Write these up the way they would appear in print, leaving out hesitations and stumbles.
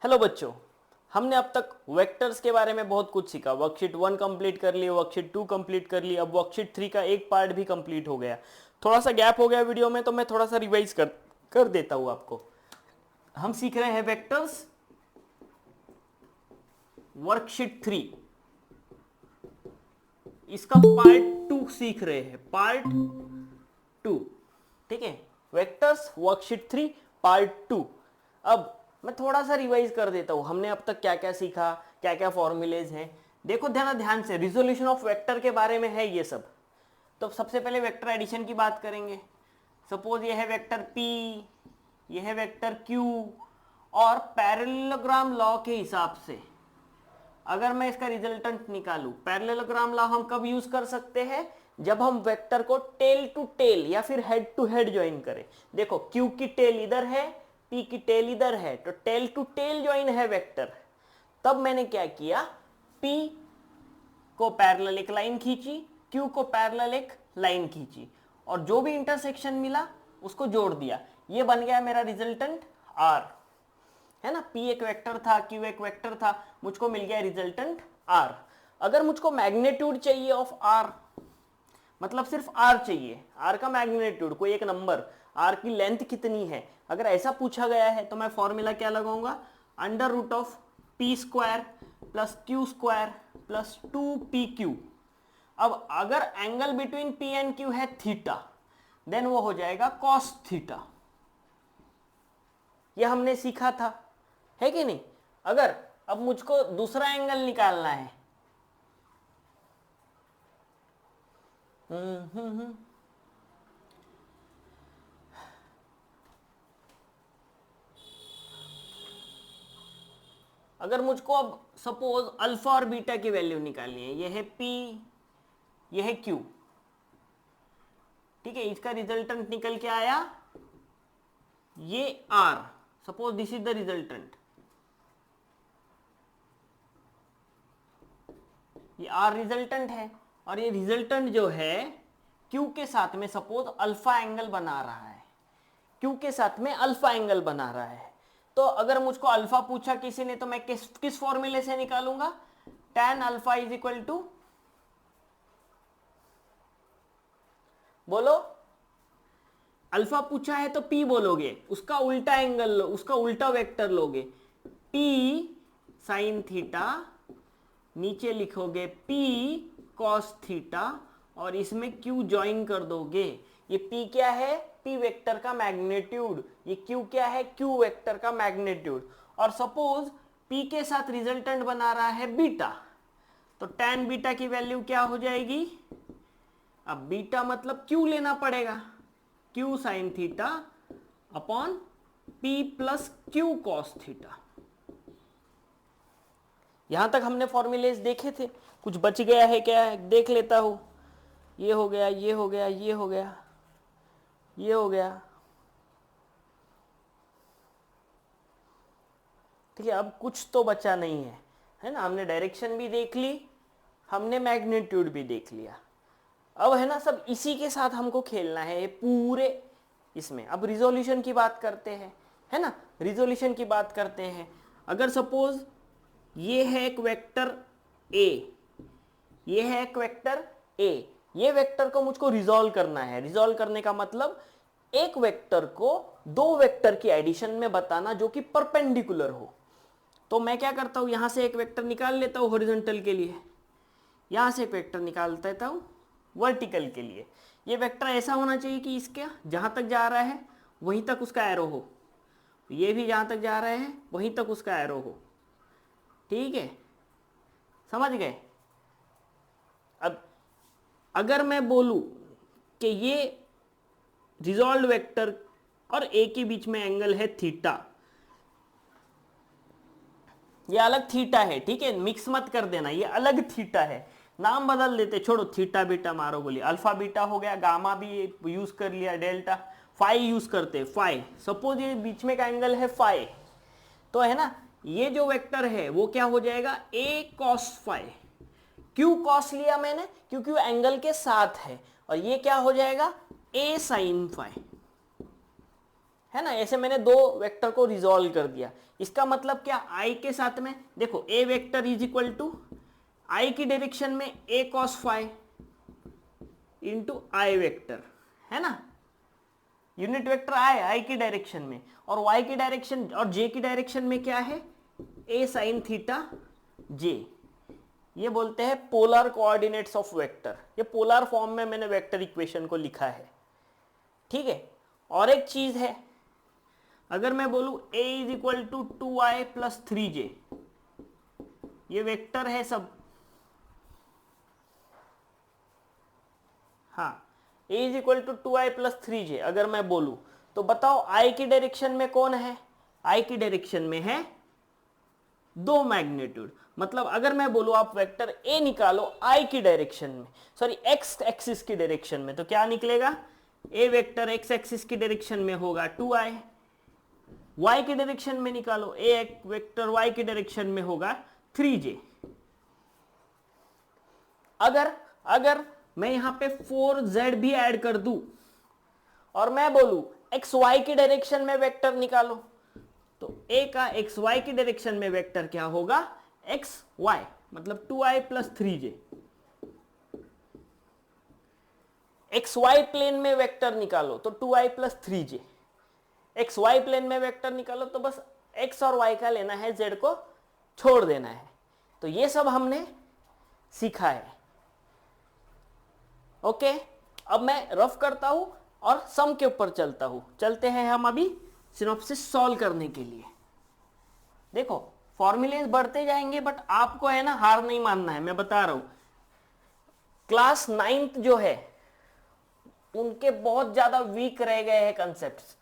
Hello बच्चों, हमने अब तक वेक्टर्स के बारे में बहुत कुछ सीखा। वर्कशीट 1 कंप्लीट कर ली, वर्कशीट 2 कंप्लीट कर ली, अब वर्कशीट 3 का एक पार्ट भी कंप्लीट हो गया। थोड़ा सा गैप हो गया वीडियो में, तो मैं थोड़ा सा रिवाइज कर देता हूँ आपको। हम सीख रहे हैं वेक्टर्स वर्कशीट 3, इसका पार्ट 2 सीख रहे हैं, पार्ट 2। ठीक है, वेक्टर्स वर्कशीट 3 पार्ट 2। अब मैं थोड़ा सा रिवाइज कर देता हूं, हमने अब तक क्या क्या सीखा, क्या क्या फॉर्मूलेज हैं। देखो ध्यान से, रिजोल्यूशन ऑफ वेक्टर के बारे में है ये सब। तो सबसे पहले वेक्टर एडिशन की बात करेंगे। सपोज ये है वेक्टर p, ये है वेक्टर q, और पैरेललोग्राम लॉ के हिसाब से अगर मैं इसका रिजल्टेंट निकालूं, पैरेललोग्राम लॉ हम कब यूज कर सकते हैं? जब हम वेक्टर को टेल टू टेल या फिर हेड टू हेड ज्वाइन करें। देखो q की टेल इधर है, p की टेल इधर है, तो टेल टू टेल ज्वाइन है वेक्टर। तब मैंने क्या किया, p को पैरेलल एक लाइन खींची, q को पैरेलल एक लाइन खींची, और जो भी इंटरसेक्शन मिला उसको जोड़ दिया। ये बन गया मेरा रिजल्टेंट r, है ना। p एक वेक्टर था, q एक वेक्टर था, मुझको मिल गया रिजल्टेंट r। अगर मुझको मैग्नीट्यूड चाहिए ऑफ r, मतलब सिर्फ r चाहिए, r का मैग्नीट्यूड, कोई एक नंबर, r की लेंथ कितनी है, अगर ऐसा पूछा गया है तो मैं फॉर्मूला क्या लगाऊंगा, under root of p square plus q square plus 2pq। अब अगर angle between p and q है थीटा, देन वो हो जाएगा कॉस थीटा। ये हमने सीखा था, है कि नहीं। अगर अब मुझको दूसरा एंगल निकालना है, अगर मुझको अब सपोज अल्फा और बीटा की वैल्यू निकालनी है, ये है p, ये है q, ठीक है। इसका रिजल्टेंट निकल के आया ये r, suppose this is the resultant, ये r रिजल्टेंट है, और ये रिजल्टेंट जो है q के साथ में सपोज अल्फा एंगल बना रहा है, q के साथ में अल्फा एंगल बना रहा है। तो अगर मुझको अल्फा पूछा किसी ने, तो मैं किस फॉर्मूले से निकालूंगा, tan alpha is equal to, बोलो, अल्फा पूछा है तो p बोलोगे, उसका उल्टा एंगल लो, उसका उल्टा वेक्टर लोगे, p साइन थीटा, नीचे लिखोगे p कॉस थीटा, और इसमें q ज्वाइन कर दोगे। ये p क्या है, p वेक्टर का मैग्नीट्यूड, ये q क्या है, q वेक्टर का मैग्नीट्यूड। और सपोज p के साथ रिजल्टेंट बना रहा है बीटा, तो tan बीटा की वैल्यू क्या हो जाएगी, अब बीटा मतलब q लेना पड़ेगा, q sine theta upon p plus q cos theta. यहां तक हमने फॉर्मूलेज देखे थे, कुछ बच गया है क्या, देख लेता हूं। ये हो गया, ये हो गया, ये हो गया, ये हो गया, ठीक है। अब कुछ तो बचा नहीं है ना। हमने डायरेक्शन भी देख ली, हमने मैग्नीट्यूड भी देख लिया। अब है ना, सब इसी के साथ हमको खेलना है, ये पूरे इसमें। अब रिजोल्यूशन की बात करते हैं, है ना, रिजोल्यूशन की बात करते हैं। अगर सपोज ये है एक वेक्टर a, ये है एक वेक्टर a, ये वेक्टर को मुझको रिजॉल्व करना है। रिजॉल्व करने का मतलब एक वेक्टर को दो वेक्टर की एडिशन में बताना जो कि परपेंडिकुलर हो। तो मैं क्या करता हूं, यहां से एक वेक्टर निकाल लेता हूं हॉरिजॉन्टल के लिए, यहां से एक वेक्टर निकाल देता हूं वर्टिकल के लिए। ये वेक्टर ऐसा होना चाहिए कि इसके जहां तक जा रहा है वहीं तक उसका एरो हो, ये भी जहां तक जा रहा है वहीं तक उसका एरो हो, ठीक है, समझ गए। अब अगर मैं बोलूं कि ये रिजॉल्व वेक्टर और ए के बीच में एंगल है थीटा, ये अलग थीटा है, ठीक है, मिक्स मत कर देना, ये अलग थीटा है, नाम बदल देते, छोड़ो, थीटा बीटा मारो गोली, अल्फा बीटा हो गया, गामा भी यूज कर लिया, डेल्टा, फाई यूज करते, फाई। सपोज ये बीच में का एंगल है फाई, तो है ना, ये जो वेक्टर है वो क्या हो जाएगा, a cos फाई। क्यों cos लिया मैंने, क्योंकि वो एंगल के साथ है, और ये क्या हो जाएगा, a sin फाई, है ना। ऐसे मैंने दो वेक्टर को रिजॉल्व कर दिया। इसका मतलब क्या, आई के साथ में देखो ए वेक्टर इज इक्वल टू आई की डायरेक्शन में ए कॉस फाई इंटू आई वेक्टर, है ना, यूनिट वेक्टर आई की डायरेक्शन में, और वाई की डायरेक्शन और जे की डायरेक्शन में क्या है, ए साइन थीटा जे। ये बोलते हैं पोलर कोऑर्डिनेट्स ऑफ वेक्टर। ये पोलर फॉर्म में मैंने वेक्टर इक्वेशन को लिखा है, ठीक है। और एक चीज है, अगर मैं बोलूं a is equal to 2i plus 3j, ये वेक्टर है सब, हाँ, a is equal to 2i plus 3j अगर मैं बोलूं, तो बताओ i की डायरेक्शन में कौन है, i की डायरेक्शन में है दो मैग्नीट्यूड। मतलब अगर मैं बोलूं आप वेक्टर a निकालो i की डायरेक्शन में, सॉरी x एक्सिस की डायरेक्शन में, तो क्या निकलेगा, a वेक्टर x एक्सिस की डायरेक्शन में होगा 2i, y की डायरेक्शन में निकालो a वेक्टर y की डायरेक्शन में होगा 3j। अगर मैं यहां पे 4z भी ऐड कर दूं और मैं बोलूं एक्स वाई की डायरेक्शन में वेक्टर निकालो, तो a का एक्स वाई की डायरेक्शन में वेक्टर क्या होगा, एक्स वाई, मतलब 2i plus 3j। X Y plane में वेक्टर निकालो तो 2i plus 3j, X Y plane में वेक्टर निकालो तो बस x और y का लेना है, z को छोड़ देना है। तो ये सब हमने सीखा है, ओके। अब मैं रफ करता हूं और सम के ऊपर चलता हूं। चलते हैं हम अभी सिनॉप्सिस सॉल्व करने के लिए। देखो फॉर्मूलेज बढ़ते जाएंगे, बट आपको है ना हार नहीं मानना है, मैं बता रहा हूं। क्लास 9th जो है उनके बहुत ज्यादा वीक रह गए हैं कंसेप्ट्स।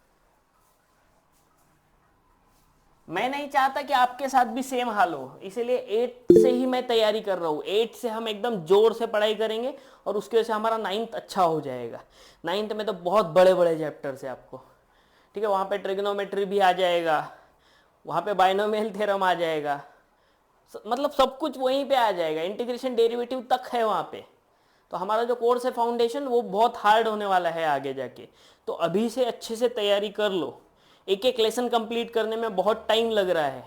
मैं नहीं चाहता कि आपके साथ भी सेम हाल हो, इसीलिए 8 से ही मैं तैयारी कर रहा हूँ। 8 से हम एकदम जोर से पढ़ाई करेंगे और उसकी वजह से हमारा 9th अच्छा हो जाएगा। 9th में तो बहुत बड़े बड़े चैप्टर्स है आपको, ठीक है। वहाँ पे ट्रिग्नोमेट्री भी आ जाएगा, वहाँ पे बाइनोमियल थ्योरम आ जाएगा, मतलब सब कुछ वहीं पे आ जाएगा, इंटीग्रेशन डेरिवेटिव तक है वहाँ पे। तो हमारा जो कोर्स है फाउंडेशन वो बहुत हार्ड होने वाला है आगे जाके। तो अभी से अच्छे से तैयारी कर लो। एक एक लेसन कंप्लीट करने में बहुत टाइम लग रहा है,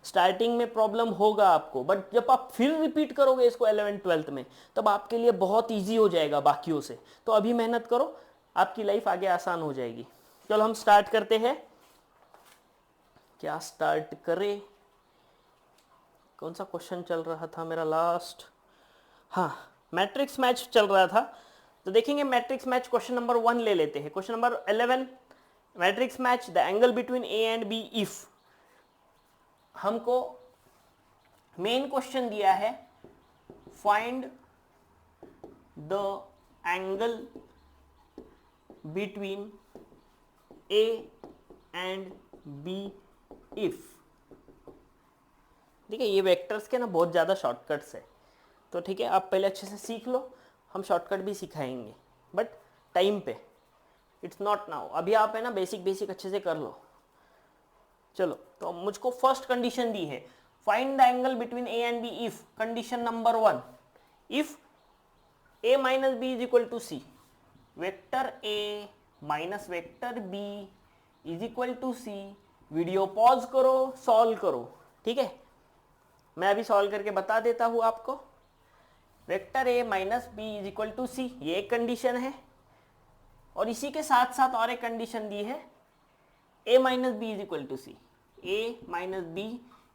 स्टार्टिंग में प्रॉब्लम होगा आपको, बट जब आप फिर रिपीट करोगे इसको 11th 12th में, तब आपके लिए बहुत इजी हो जाएगा बाकियों से। तो अभी मेहनत करो, आपकी लाइफ आगे आसान हो जाएगी। चलो हम स्टार्ट करते हैं। क्या स्टार्ट करें, कौन सा क्वेश्चन चल रहा था मेरा लास्ट, हाँ मैट्रिक्स मैच चल रहा था। तो देखेंगे मैट्रिक्स मैच, क्वेश्चन नंबर 1 ले लेते हैं। Question number 11, matrix match the angle between A and B if. हमको मेन क्वेश्चन दिया है, find the angle between A and B if. ठीक है, ये वेक्टर्स के ना बहुत ज़्यादा शॉर्टकट्स है, तो ठीक है आप पहले अच्छे से सीख लो, हम शॉर्टकट भी सिखाएंगे बट टाइम पे, इट्स नॉट नाउ। अभी आप है ना बेसिक अच्छे से कर लो। चलो तो मुझको फर्स्ट कंडीशन दी है, find the angle between A and B if, condition number 1, if a minus B is equal to C, vector a minus vector b is equal to C. Video pause करो, solve करो, ठीक है। मैं अभी solve करके बता देता हूं आपको। Vector a minus B is equal to c, ये एक कंडीशन है, और इसी के साथ साथ और एक कंडीशन दी है, a minus B is equal to c, a minus B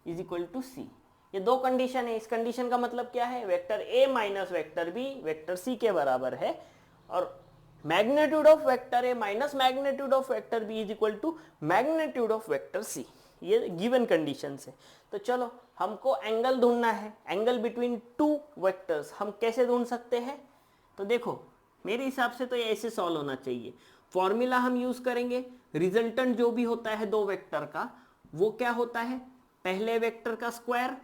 is equal to c. ये दो कंडीशन है। इस कंडीशन का मतलब क्या है, vector a minus vector b vector c के बराबर है, और magnitude of vector a minus magnitude of vector b is equal to magnitude of vector c। ये गिवन कंडीशन है। तो चलो हमको एंगल ढूंढना है, एंगल बिटवीन टू वेक्टर्स हम कैसे ढूंढ सकते हैं। तो देखो मेरे हिसाब से तो ये ऐसे सॉल्व होना चाहिए। फॉर्मूला हम यूज करेंगे, रिजल्टेंट जो भी होता है दो वेक्टर का, वो क्या होता है, पहले वेक्टर का स्क्वायर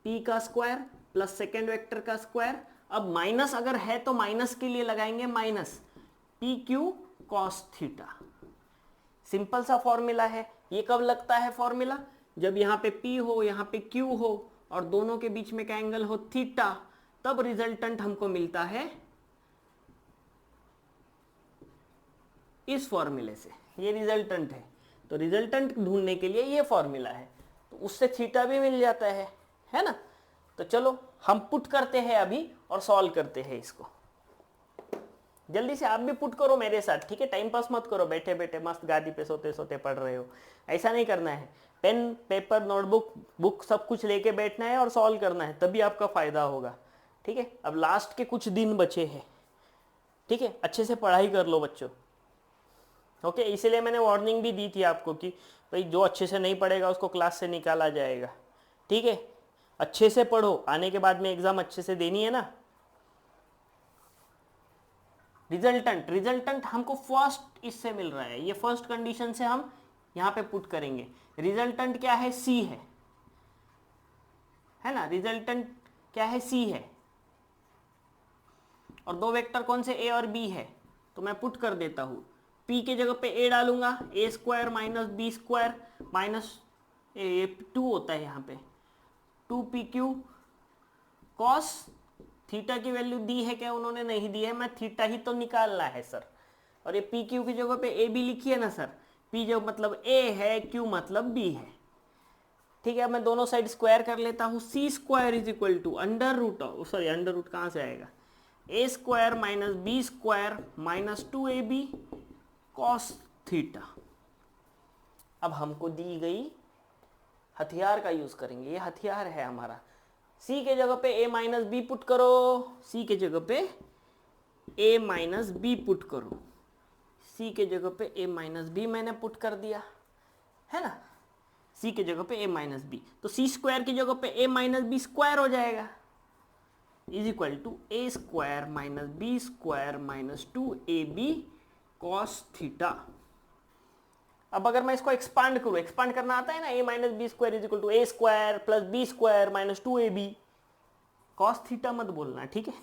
p का स्क्वायर प्लस सेकेंड वेक्टर का स्क्वायर। अब माइनस अगर है तो माइनस के लिए लगाएंगे minus P Q cos theta. Simple सा फॉर्मूला है। ये कब लगता है फॉर्मूला, जब यहाँ पे p हो यहाँ पे q हो और दोनों के बीच में का एंगल हो थीटा, तब रिजल्टेंट हमको मिलता है इस फॉर्मूले से। ये रिजल्टेंट है। तो रिजल्टेंट ढूंढने के लिए ये फॉर्मूला है, तो उससे थीटा भी मिल जाता है ना। तो चलो हम पुट करते हैं अभी और सॉल्व करते हैं इसको। जल्दी से आप भी पुट करो मेरे साथ, ठीक है, टाइम पास मत करो बैठे बैठे मस्त गादी पे सोते सोते पढ़ रहे हो, ऐसा नहीं करना है। पेन पेपर नोटबुक बुक सब कुछ लेके बैठना है और सॉल्व करना है, तभी आपका फायदा होगा, ठीक है। अब लास्ट के कुछ दिन बचे हैं, ठीक है, अच्छे से पढ़ाई कर लो बच्चों, ओके। इसीलिए मैंने वार्निंग भी दी थी आपको कि भाई जो अच्छे से नहीं पढ़ेगा उसको क्लास से निकाला जाएगा, ठीक है। अच्छे से पढ़ो, आने के बाद में एग्जाम अच्छे से देनी है ना। रिजल्टेंट हमको फर्स्ट इससे मिल रहा है, ये फर्स्ट कंडीशन से हम यहां पे पुट करेंगे। रिजल्टेंट क्या है, सी है ना, रिजल्टेंट क्या है, सी है, और दो वेक्टर कौन से, ए और बी है। तो मैं पुट कर देता हूं, पी के जगह पे ए डालूंगा, a square minus B square minus 2 होता है यहाँ पे 2pq कॉस थीटा की वैल्यू दी है क्या, उन्होंने नहीं दी है, मैं थीटा ही तो निकालना है सर। और ये पी क्यू की जगह पे ए बी लिखी है ना सर, पी जो मतलब ए है, क्यू मतलब बी है, ठीक है। अब मैं दोनों साइड स्क्वायर कर लेता हूँ, c square is equal to under root, sorry under root कहाँ से आएगा, a square minus B square minus 2ab cos theta. अब हमको दी गई हथियार का यूज करेंगे, ये हथियार है हमारा। सी के जगह पे ए माइनस बी पुट करो, सी के जगह पे ए माइनस बी पुट करो, सी के जगह पे ए माइनस बी मैंने पुट कर दिया है ना, सी के जगह पे ए माइनस बी, तो सी स्क्वायर की जगह पे ए माइनस बी स्क्वायर हो जाएगा, is equal to A square minus B square minus 2ab cos theta. अब अगर मैं इसको एक्सपांड करूं, एक्सपांड करना आता है ना, a minus B square is equal to A square plus B square minus 2ab cos theta मत बोलना, ठीक है।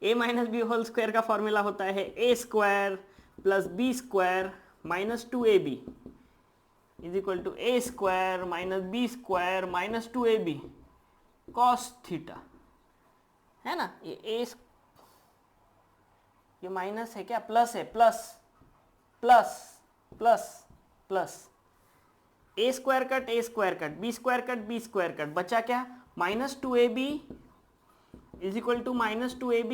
A minus b whole square का फॉर्मूला होता है a square plus B square minus 2ab is equal to A square minus B square minus 2ab cos theta, है ना। ये माइनस है क्या, प्लस है, plus plus plus plus, A square cut a square cut, B square cut B square cut, बचा क्या, minus 2ab is equal to minus 2ab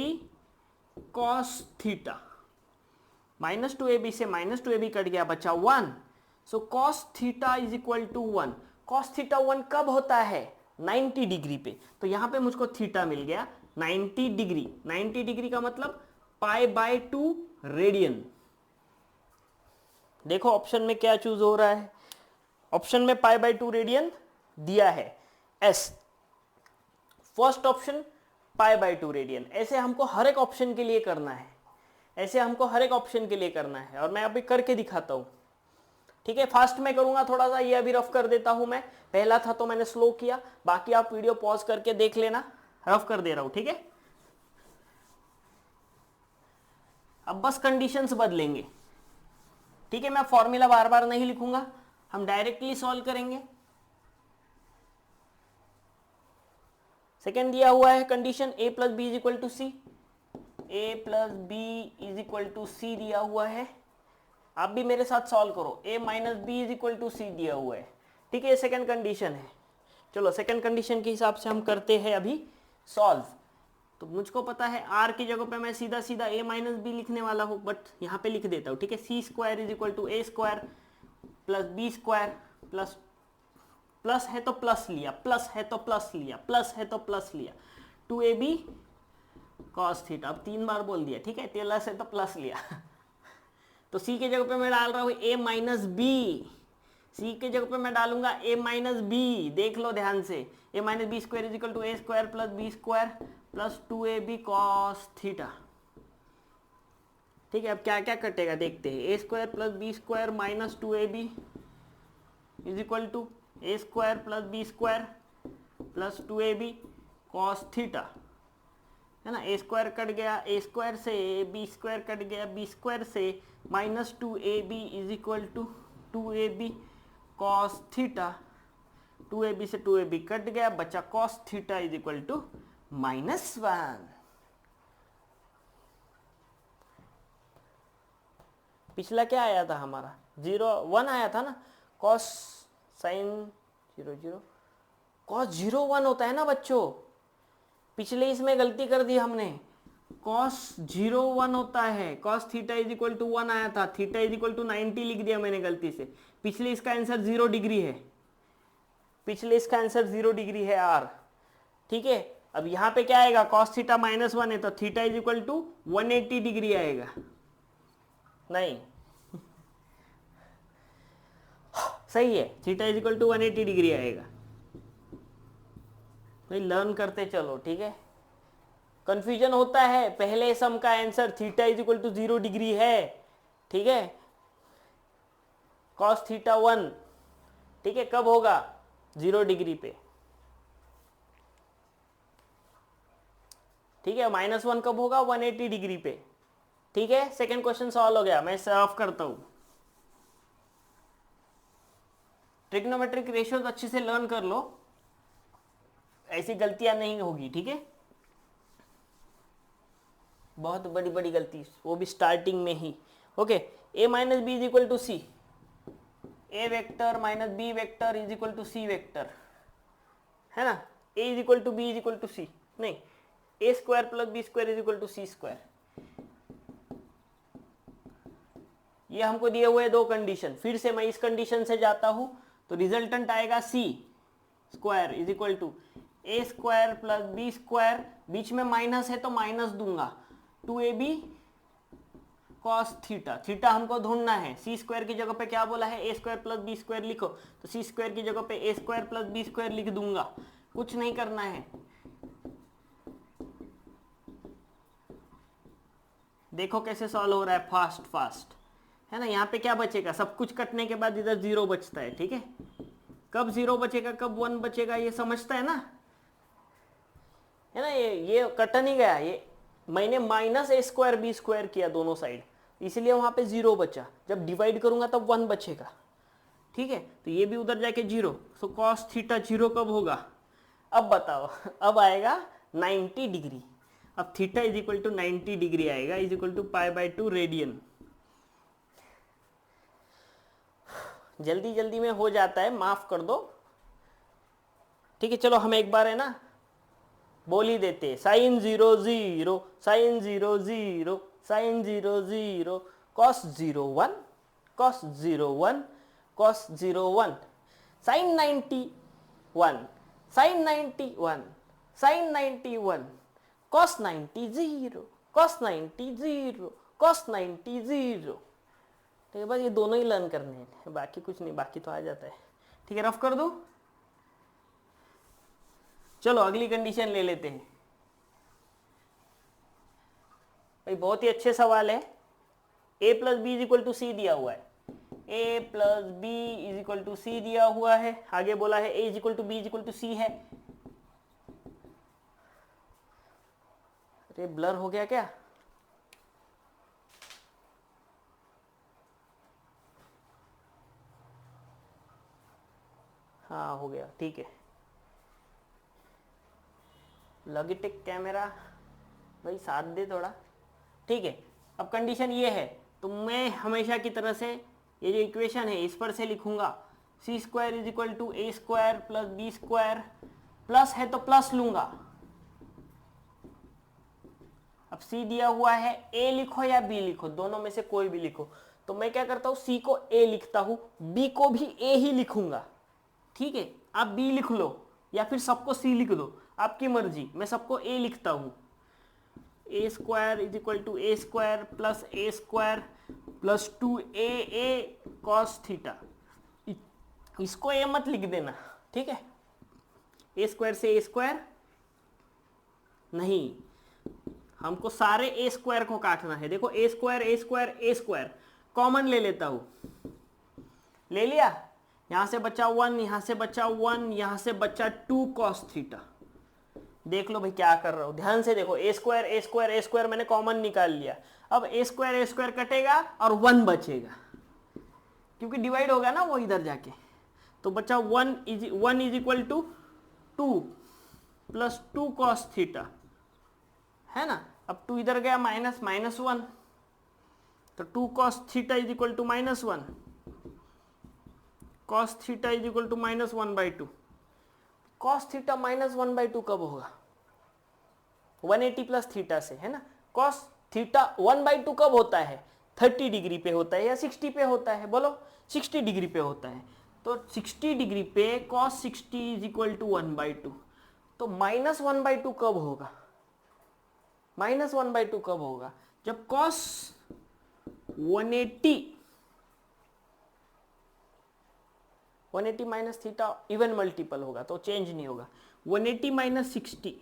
cos theta. Minus 2ab से minus 2ab cut गया, बचा 1, so cos theta is equal to 1। Cos theta 1 कब होता है, 90 degree पे, तो यहां पे मुझको थीटा मिल गया 90 डिग्री। 90 डिग्री का मतलब π/2 रेडियन। देखो ऑप्शन में क्या चूज हो रहा है, ऑप्शन में π/2 रेडियन दिया है, एस फर्स्ट ऑप्शन π/2 रेडियन। ऐसे हमको हर एक ऑप्शन के लिए करना है, ऐसे हमको हर एक ऑप्शन के लिए करना है, और मैं अभी करके दिखाता हूं, ठीक है। फास्ट में करूंगा थोड़ा सा, ये अभी रफ कर देता हूं मैं, पहला था तो मैंने स्लो किया, बाकी आप वीडियो पॉज करके देख लेना, रफ कर दे रहा हूं, ठीक है। अब बस कंडीशंस बदलेंगे, ठीक है। मैं फॉर्मूला बार बार नहीं लिखूंगा, हम डायरेक्टली सॉल्व करेंगे। सेकेंड दिया हुआ है condition a plus B is equal to c, a plus B is equal to सी दिया हुआ है। आप भी मेरे साथ सॉल्व करो, a minus B is equal to सी दिया हुआ है, ठीक है। ये सेकेंड कंडीशन है। चलो सेकेंड कंडीशन के हिसाब से हम करते हैं अभी सॉल्व। तो मुझको पता है आर की जगह पे मैं सीधा सीधा ए माइनस बी लिखने वाला हूँ, बट यहाँ पे लिख देता हूँ, ठीक है। C square is equal to A square plus B square plus, plus है तो प्लस लिया, प्लस है तो प्लस लिया, प्लस है तो प्लस लिया, 2ab कॉस थीटा। अब 3 बार बोल दिया, ठीक है, प्लस है तो प्लस लिया। तो सी के जगह पे मैं डाल रहा हूँ ए माइनस बी, सी के जगह पे मैं डालूंगा ए माइनस बी, देख लो ध्यान से, a minus B square is equal to A square plus B square plus 2ab cos theta, ठीक है। अब क्या क्या कटेगा देखते हैं, a square plus B square minus 2ab is equal to A square plus B square plus 2ab cos theta, है ना। ए स्क्वायर कट गया ए स्क्वायर से, बी स्क्वायर कट गया बी स्क्वायर से, minus 2ab is equal to 2ab cos theta, 2ab से 2ab cut गया, बचा cos theta is equal to -1। पिछला क्या आया था हमारा, 0 1 आया था ना, कॉस साइन 0 0 कॉस 0 1 होता है ना बच्चों, पिछले इसमें गलती कर दी हमने, कॉस 0 1 होता है, cos theta is equal to 1 आया था, थीटा इज इक्वल टू 90 लिख दिया मैंने गलती से, पिछले इसका आंसर 0 डिग्री है, पिछले इसका आंसर 0 डिग्री है आर, ठीक है। अब यहां पे क्या आएगा, कॉस थीटा -1 है तो theta is equal to 180 degree आएगा, नहीं सही है, theta is equal to 180 degree आएगा। भाई लर्न करते चलो, ठीक है। कंफ्यूजन होता है, पहले सम का answer theta is equal to 0 degree है, ठीक है, कॉस थीटा 1, ठीक है, कब होगा 0 डिग्री पे, ठीक है, -1 कब होगा 180 डिग्री पे, ठीक है। सेकंड क्वेश्चन सॉल्व हो गया, मैं सॉल्व करता हूं। ट्रिग्नोमेट्रिक रेशियोज अच्छे से लर्न कर लो, ऐसी गलतियां नहीं होगी, ठीक है। बहुत बड़ी बड़ी गलती, वो भी स्टार्टिंग में ही। Okay, a minus B is equal to c, a vector minus b vector is equal to C vector, है ना, a is equal to B is equal to c, नहीं, a square plus B square is equal to c square. ये हमको दिए हुए दो condition, फिर से मैं इस कंडीशन से जाता हूं तो रिजल्टेंट आएगा c square is equal to A square plus B square, बीच में माइनस है तो माइनस दूंगा, 2ab कॉस थीटा, थीटा हमको ढूंढना है, सी स्क्वायर की जगह पे क्या बोला है, a square plus B square लिखो, तो सी स्क्वायर की जगह पे ए स्क्वायर प्लस बी स्क्वायर लिख दूंगा, कुछ नहीं करना है। देखो कैसे सॉल्व हो रहा है, फास्ट फास्ट, है ना। यहाँ पे क्या बचेगा, सब कुछ कटने के बाद इधर 0 बचता है, ठीक है। कब 0 बचेगा, कब 1 बचेगा, ये समझता है ना, है ना। ये कट नहीं गया, ये मैंने माइनस ए स्क्वायर बी स्क्वायर किया दोनों साइड, इसलिए वहां पे 0 बचा, जब डिवाइड करूंगा तब 1 बचेगा, ठीक है। तो ये भी उधर जाके 0, सो कॉस थीटा 0 कब होगा, अब बताओ, अब आएगा 90 डिग्री, अब theta is equal to 90 degree आएगा, इज इक्वल टू π/2 रेडियन। जल्दी जल्दी में हो जाता है, माफ कर दो, ठीक है। चलो हम एक बार है ना बोल ही देते, sine 0 0, sine 0 0, sine 0 0, cos 0 1, cos 0 1, cos 0 1, sine 91, sine 91, sine 91, cos 90 0, cos 90 0, cos 90 0, ठीक है। बस ये दोनों ही लर्न करने हैं, बाकी कुछ नहीं, बाकी तो आ जाता है, ठीक है। रफ कर दो, चलो अगली कंडीशन ले लेते हैं। भाई बहुत ही अच्छे सवाल है, a plus B is equal to सी दिया हुआ है, a plus B is equal to सी दिया हुआ है, आगे बोला है a is equal to B is equal to C है। अरे ब्लर हो गया क्या, हाँ हो गया, ठीक है। लॉगिटेक कैमरा भाई साथ दे थोड़ा, ठीक है। अब कंडीशन ये है, तो मैं हमेशा की तरह से ये जो इक्वेशन है इस पर से लिखूंगा, C square is equal to A square plus B square, plus है तो प्लस लूंगा। अब सी दिया हुआ है, ए लिखो या बी लिखो, दोनों में से कोई भी लिखो, तो मैं क्या करता हूं, सी को ए लिखता हूं, बी को भी ए ही लिखूंगा, ठीक है। आप बी लिख लो या फिर सबको सी लिख दो, आपकी मर्जी, मैं सबको ए लिखता हूं, A square is equal to A square plus A square plus 2a cos theta, इसको ए मत लिख देना, ठीक है। ए स्क्वायर से ए स्क्वायर नहीं, हमको सारे ए स्क्वायर को काटना है। देखो ए स्क्वायर ए स्क्वायर ए स्क्वायर कॉमन ले लेता हूं, ले लिया, यहां से बचा 1, यहां से बचा 1, यहां से बचा 2 कॉस थीटा। देख लो भाई क्या कर रहा हूं, ध्यान से देखो, ए स्क्वायर ए स्क्वायर ए स्क्वायर मैंने कॉमन निकाल लिया, अब ए स्क्वायर कटेगा और 1 बचेगा, क्योंकि डिवाइड होगा ना वो इधर जाके, तो बचा 1 is equal to 2 plus 2 cos theta, है ना। अब 2 इधर गया, माइनस माइनस 1, तो 2 cos theta is equal to -1, cos theta is equal to -1/2। Cos theta -1/2 कब होगा? 180 प्लस थीटा से, है ना। कॉस थीटा 1/2 कब होता है? 30 डिग्री पे होता है या 60 पे होता है? बोलो। 60 डिग्री पे होता है। तो 60 डिग्री पे कॉस 60 इज इक्वल टू 1/2। तो -1/2 कब होगा? -1/2 कब होगा? जब cos 180 minus theta even multiple होगा तो चेंज नहीं होगा। 180 माइनस 60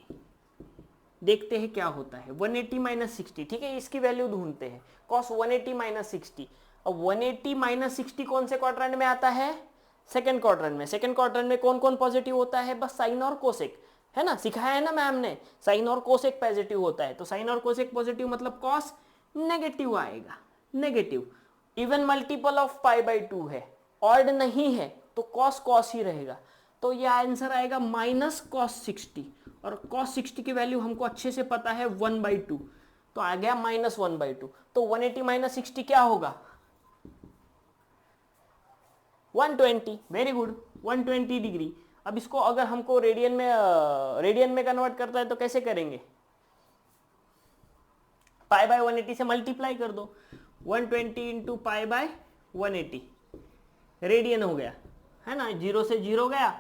देखते हैं क्या होता है। 180 माइनस 60, ठीक है, इसकी वैल्यू ढूंढते हैं। Cos 180 minus 60। अब 180 माइनस 60 कौन से क्वाड्रेंट में आता है? सेकंड क्वाड्रेंट में। सेकंड क्वाड्रेंट में कौन कौन पॉजिटिव होता है? बस साइन और कोसेक, है ना, सिखाया है ना मैम ने। साइन और कोसेक पॉजिटिव होता है, तो साइन और कोसेक पॉजिटिव मतलब कॉस नेगेटिव आएगा। नेगेटिव इवन मल्टीपल ऑफ π/2 है, ऑड नहीं है, तो कॉस कॉस ही रहेगा। तो ये आंसर आएगा माइनस कॉस 60, और कॉस 60 की वैल्यू हमको अच्छे से पता है 1/2, तो आ गया -1/2। तो 180 माइनस 60 क्या होगा? 120। Very good, 120 degree. अब इसको अगर हमको रेडियन में कन्वर्ट करता है तो कैसे करेंगे? π/180 से मल्टीप्लाई कर दो। 120 इंटू π/180 रेडियन हो गया, है ना। 0 से 0 गया,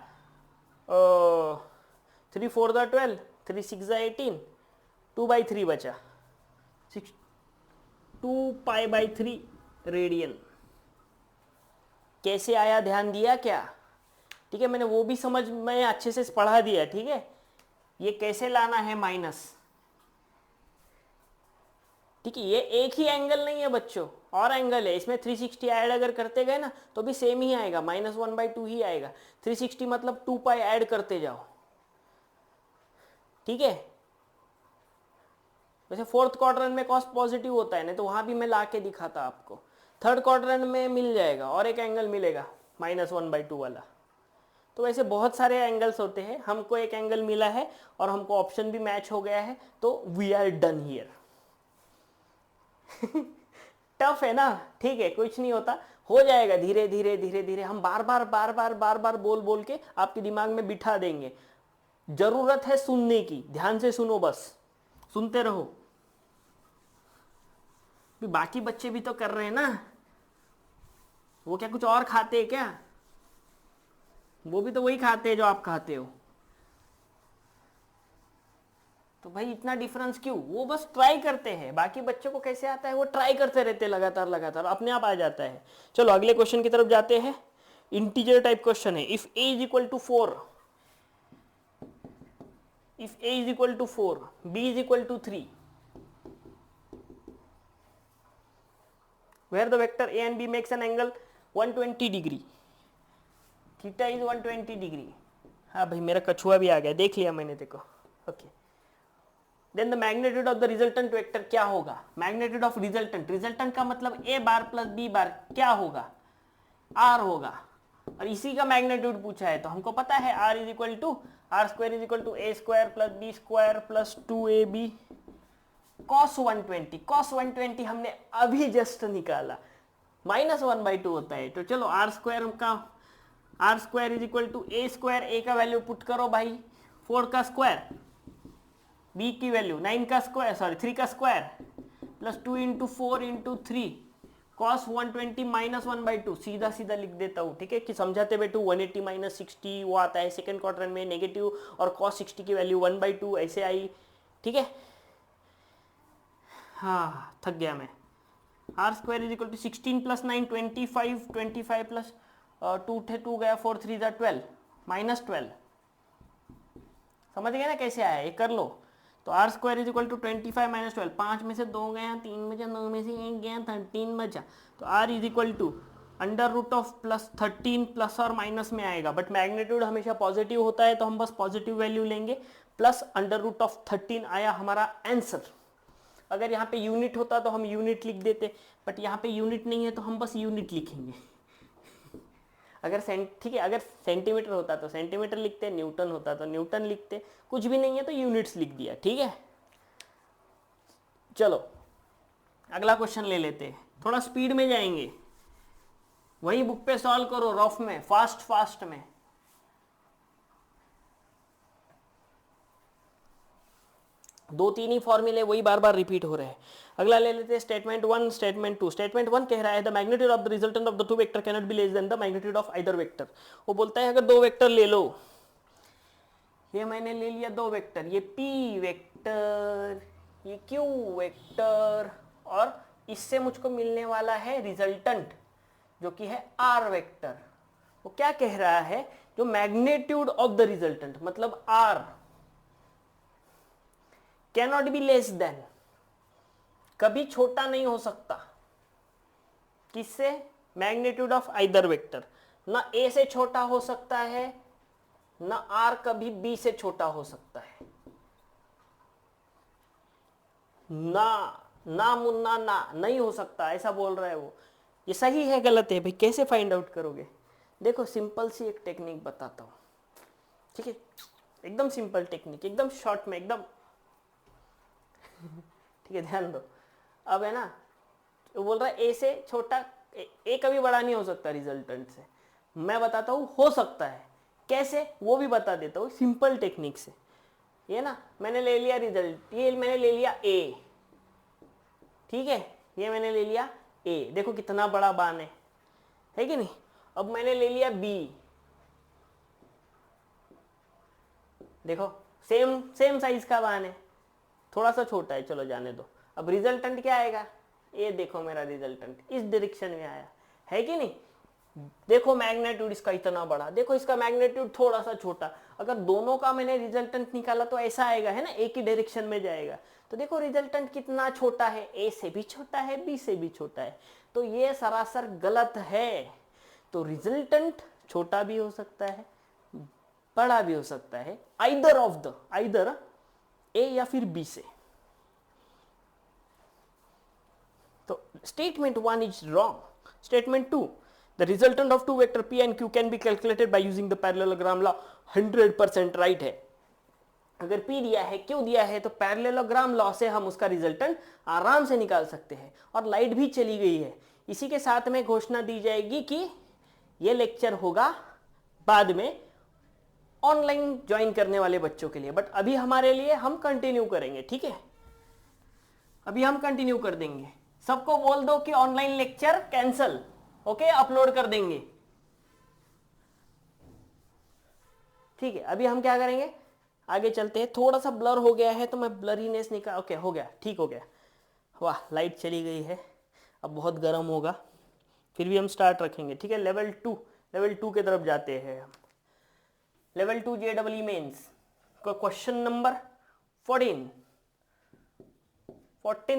3 4 12, 3 6 18, 2/3 बचा, 2π/3 रेडियन। कैसे आया ध्यान दिया क्या? ठीक है, मैंने वो भी समझ में अच्छे से पढ़ा दिया, ठीक है। ये कैसे लाना है माइनस, ठीक है। ये एक ही एंगल नहीं है बच्चों, और एंगल है इसमें। 360 ऐड अगर करते गए ना तो भी सेम ही आएगा, -1/2 ही आएगा। 360 मतलब 2π ऐड करते जाओ, ठीक है। वैसे फोर्थ क्वाड्रेंट में कॉस पॉजिटिव होता है ना, तो वहां भी मैं ला के दिखाता आपको। थर्ड क्वाड्रेंट में मिल जाएगा और एक एंगल मिलेगा -1/2 वाला। तो वैसे बहुत सारे एंगल्स होते हैं, हमको एक एंगल मिला है और हमको ऑप्शन भी मैच हो गया है, तो we are done here. Tough है ना, ठीक है, कुछ नहीं होता, हो जाएगा धीरे धीरे धीरे धीरे। हम बार बार बोल बोल के आपके दिमाग में बिठा देंगे। जरूरत है सुनने की, ध्यान से सुनो, बस सुनते रहो। बाकी बच्चे भी तो कर रहे हैं ना, वो क्या कुछ और खाते हैं क्या? वो भी तो वही खाते हैं जो आप खाते हो। तो भाई इतना डिफरेंस क्यों? वो बस ट्राई करते हैं। बाकी बच्चों को कैसे आता है? वो ट्राई करते रहते हैं, लगातार लगातार अपने आप आ जाता है। चलो अगले क्वेश्चन की तरफ जाते हैं। इंटीजर टाइप क्वेश्चन है। If a is equal to 4, if a is equal to 4, b is equal to 3, where the vector a and b makes an angle 120 degree, theta is 120 degree. हाँ भाई मेरा कछुआ भी आ गया, देख लिया मैंने, देखो। Okay, then the magnitude of the resultant vector क्या होगा? मैग्नीट्यूड ऑफ रिजल्टेंट, रिजल्टेंट का मतलब a bar plus b bar क्या होगा? r होगा। और इसी का मैग्नीट्यूड पूछा है, तो हमको पता है r is equal to r² is equal to a² plus b² plus 2ab cos 120। cos 120 हमने अभी जस्ट निकाला, -1/2 होता है। तो चलो r² is equal to a², a का वैल्यू पुट करो भाई, 4 का स्क्वायर, b की वैल्यू 9 का स्क्वायर, सॉरी 3 का square, plus 2 into 4 into 3, cos 120 -1/2। सीधा सीधा लिख देता हूँ, ठीक है, कि समझाते बैठू। 180 माइनस 60 वो आता है सेकंड क्वार्टर में नेगेटिव, और cos 60 की वैल्यू 1/2 ऐसे आई, ठीक है। हाँ थक गया मैं। r² is equal to 16 plus 9 25, 25 plus 2 थे 2 गया, 4 3 12, -12। समझ गए ना कैसे आया? ये कर लो। तो r² is equal to 25 minus 12, 5 में से 2 गया, 3 बचा, 9 में से 1 गया, 13 बचा। तो r इज इक्वल टू √ऑफ प्लस 13 प्लस और माइनस में आएगा, बट मैग्नीट्यूड हमेशा पॉजिटिव होता है तो हम बस पॉजिटिव वैल्यू लेंगे। प्लस √13 आया हमारा आंसर। अगर यहाँ पे यूनिट होता तो हम यूनिट लिख देते, बट यहाँ पे यूनिट नहीं है तो हम बस यूनिट लिखेंगे। अगर ठीक है, अगर सेंटीमीटर होता तो सेंटीमीटर लिखते, न्यूटन होता तो न्यूटन लिखते, कुछ भी नहीं है तो यूनिट्स लिख दिया, ठीक है। चलो अगला क्वेश्चन ले लेते हैं, थोड़ा स्पीड में जाएंगे। वही बुक पे सॉल्व करो, रफ में, फास्ट में। दो तीन ही फॉर्मूले वही बार बार रिपीट हो रहे हैं। अगला ले लेते हैं स्टेटमेंट 1, स्टेटमेंट 2। स्टेटमेंट 1 कह रहा है the magnitude of the resultant of the two vector can not be less than the magnitude of either vector. वो बोलता है अगर दो वेक्टर ले लो, ये मैंने ले लिया दो वेक्टर, ये p वेक्टर, ये q वेक्टर, और इससे मुझको मिलने वाला है रिजल्टेंट जो कि है r वेक्टर। वो क्या कह रहा है, जो मैग्नीट्यूड ऑफ द रिजल्टेंट मतलब r cannot be less than, कभी छोटा नहीं हो सकता किससे, मैग्नीट्यूड ऑफ आइदर वेक्टर। ना a से छोटा हो सकता है, ना r कभी b से छोटा हो सकता है। ना मुन्ना ना नहीं हो सकता, ऐसा बोल रहा है वो। ये सही है गलत है भाई, कैसे फाइंड आउट करोगे? देखो सिंपल सी एक टेक्निक बताता हूं, ठीक है, एकदम सिंपल टेक्निक, एकदम शॉर्ट में, एकदम ठीक है, ध्यान दो। अब है ना, वो बोल रहा है ए से छोटा, ए कभी बड़ा नहीं हो सकता रिजल्टेंट से। मैं बताता हूँ हो सकता है, कैसे वो भी बता देता हूँ सिंपल टेक्निक से। ये ना मैंने ले लिया रिजल्ट, ये मैंने ले लिया ए, ठीक है, ये मैंने ले लिया ए, देखो कितना बड़ा बाण है कि नहीं। अब मैंने ले लिया बी, देखो सेम साइज का बाण है, थोड़ा सा छोटा है, चलो जाने दो। अब रिजल्टेंट क्या आएगा, ये देखो मेरा रिजल्टेंट इस डायरेक्शन में आया है कि नहीं। देखो मैग्नीट्यूड इसका इतना बड़ा, देखो इसका मैग्नीट्यूड थोड़ा सा छोटा। अगर दोनों का मैंने रिजल्टेंट निकाला तो ऐसा आएगा, है ना, एक ही डायरेक्शन में जाएगा। तो देखो रिजल्टेंट कितना छोटा है, ए से भी छोटा है, बी से भी छोटा है, तो ये सरासर गलत है। तो रिजल्टेंट छोटा भी हो सकता है, बड़ा भी हो सकता है, आइदर ए या फिर बी से। तो statement 1 is wrong. Statement 2, the resultant of two vector p and q can be calculated by using the parallelogram law, 100% right है। अगर p दिया है, q दिया है, तो पैरेललोग्राम लॉ से हम उसका रिजल्टेंट आराम से निकाल सकते हैं। और लाइट भी चली गई है। इसी के साथ में घोषणा दी जाएगी कि ये लेक्चर होगा बाद में ऑनलाइन ज्वाइन करने वाले बच्चों के लिए, बट अभी हमारे लिए हम कंटिन्यू करेंगे, ठीक है, अभी हम कंटिन्यू कर देंगे। सबको बोल दो कि online lecture cancel, okay, upload कर देंगे, ठीक है। अभी हम क्या करेंगे, आगे चलते हैं। थोड़ा सा ब्लर हो गया है तो मैं ब्लरीनेस निकाल, ओके हो गया, ठीक हो गया। वाह, लाइट चली गई है, अब बहुत गर्म होगा, फिर भी हम स्टार्ट रखेंगे, ठीक है। लेवल टू की तरफ जाते हैं हम। लेवल 2 JEE मेंस को question number 14th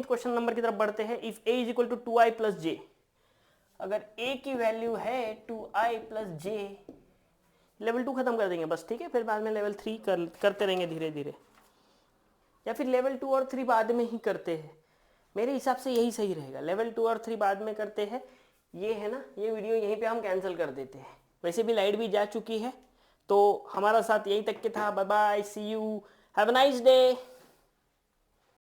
question number की तरफ बढ़ते हैं। If a is equal to 2i plus J, अगर a की वैल्यू है 2i प्लस जे, लेवल 2 खत्म कर देंगे बस, ठीक है, फिर बाद में लेवल 3 करते रहेंगे धीरे धीरे, या फिर लेवल 2 और 3 बाद में ही करते हैं। मेरे हिसाब से यही सही रहेगा, लेवल 2 और 3 बाद में करते हैं। ये है ना, ये वीडियो यहीं पे हम कैंसिल कर देते हैं। वैसे भी लाइट भी जा चुकी है, तो हमारा साथ यहीं तक के था। Bye bye, see you, have a nice day.